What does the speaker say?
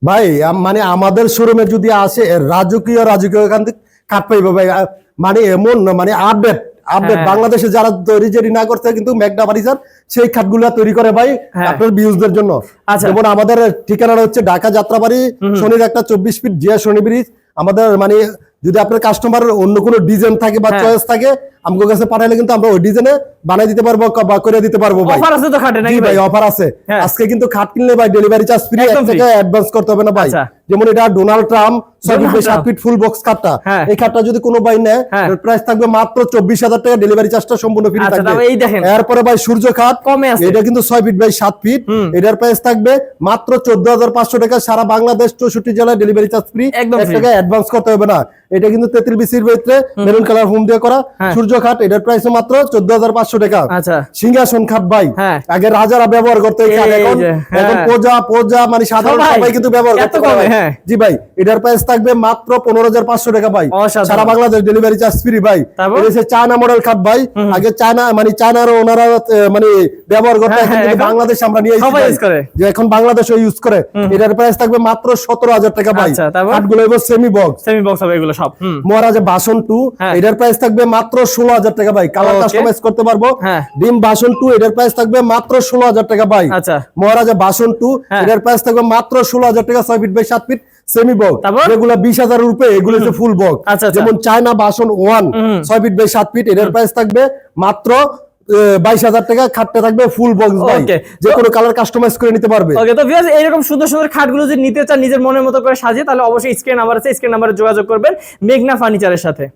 ভাই মানে আমাদের শোরুমে যদি আসে রাজকীয় এখান থেকে কাঠ পাইবে ভাই। মানে এমন না, মানে আপডেট বাংলাদেশে যারা তৈরি না করতে কিন্তু মেঘনা ফার্নিচার সেই খাটগুলো তৈরি করে ভাই আপনার ভিউজদের জন্য। যেমন আমাদের ঠিকানাটা হচ্ছে ঢাকা যাত্রাবাড়ি, শনির একটা 24 ফিট জিয়া শনি ব্রিজ। আমাদের মানে যদি আপনার কাস্টমার অন্য কোনো ডিজাইন থাকে বা চয়েস থাকে আমাদের কাছে পাঠাইলে কিন্তু আমরা ওই ডিজাইনে বানাই দিতে পারবো বা করে দিতে পারবো ভাই। অফার আছে তো খাটে নাকি ভাই? অফার আছে। আজকে কিন্তু খাট কিনলে ভাই ডেলিভারি চার্জ ফ্রি, 1 টাকা অ্যাডভান্স করতে হবে না ভাই। যেমন এটা Donald Trump 6 feet by 7 feet full box খাটটা, এই খাটটা যদি কোনো ভাই নেয় এর প্রাইস থাকবে মাত্র 24,000 টাকা, ডেলিভারি চার্জটা সম্পূর্ণ ফ্রি থাকবে। এরপরে ভাই সূর্য খাট কমে আছে, এটা কিন্তু 6 ফিট বাই 7 ফিট, এটার প্রাইস থাকবে মাত্র 14,500 টাকা, সারা বাংলাদেশ 64 জেলায় ডেলিভারি চার্জ ফ্রি, 1 টাকা অ্যাডভান্স করতে হবে না। এটা কিন্তু 33 বিসির ভিতরে মেরুন কালার হোম দিয়ে করা সূর্য খাট, এটার প্রাইস মাত্র 14,500 টাকা। সিংহাসন খাট ভাই, আগে রাজারা ব্যবহার করতে, এখন প্রজা মানে সাধারণ সবাই কিন্তু ব্যবহার করতে পারে। জি ভাই, এটার প্রাইস থাকবে মাত্র 15,500 টাকা ভাই, সারা বাংলাদেশ ডেলিভারি চার্জ ফ্রি ভাই। এটা হচ্ছে চায়না মডেল খাট ভাই, আগে চায়না মানে চায়নার ওনারা মানে ব্যবহার করতে, এখন বাংলাদেশ আমরা নিয়ে এসেছি যে এখন বাংলাদেশও ইউজ করে। এটার প্রাইস থাকবে মাত্র 17,000 টাকা ভাই। খাটগুলো এবার সেমি বক্স হবে এগুলো সব। মহারাজা বাসন 2, এটার প্রাইস থাকবে মাত্র 16,000 টাকা ভাই, কালার কাস্টমাইজ করতে পারবো। ডিম বাসন 2, এটার প্রাইস থাকবে মাত্র 16,000 টাকা ভাই। মহারাজা বাসন 2, এটার প্রাইস থাকবে মাত্র 16,000 টাকা, 6 feet by 7 feet semi box, এগুলো 20,000 এর উপরে, এগুলো হচ্ছে ফুল বক্স। যেমন চায়না বাসন 1 6 ফিট বাই 7 ফিট, এটার প্রাইস থাকবে মাত্র 22,000 টাকা, খাটটা থাকবে ফুল বক্স ভাই, যে কোনো কালার কাস্টমাইজ করে নিতে পারবে। ওকে, তো ভিউয়ার্স এরকম সুন্দর সুন্দর খাটগুলো যদি নিতে চান নিজের মনের মতো করে সাজিয়ে, তাহলে অবশ্যই স্ক্রিন নাম্বার আছে, স্ক্রিন নাম্বারে যোগাযোগ করবেন মেঘনা ফার্নিচারের সাথে।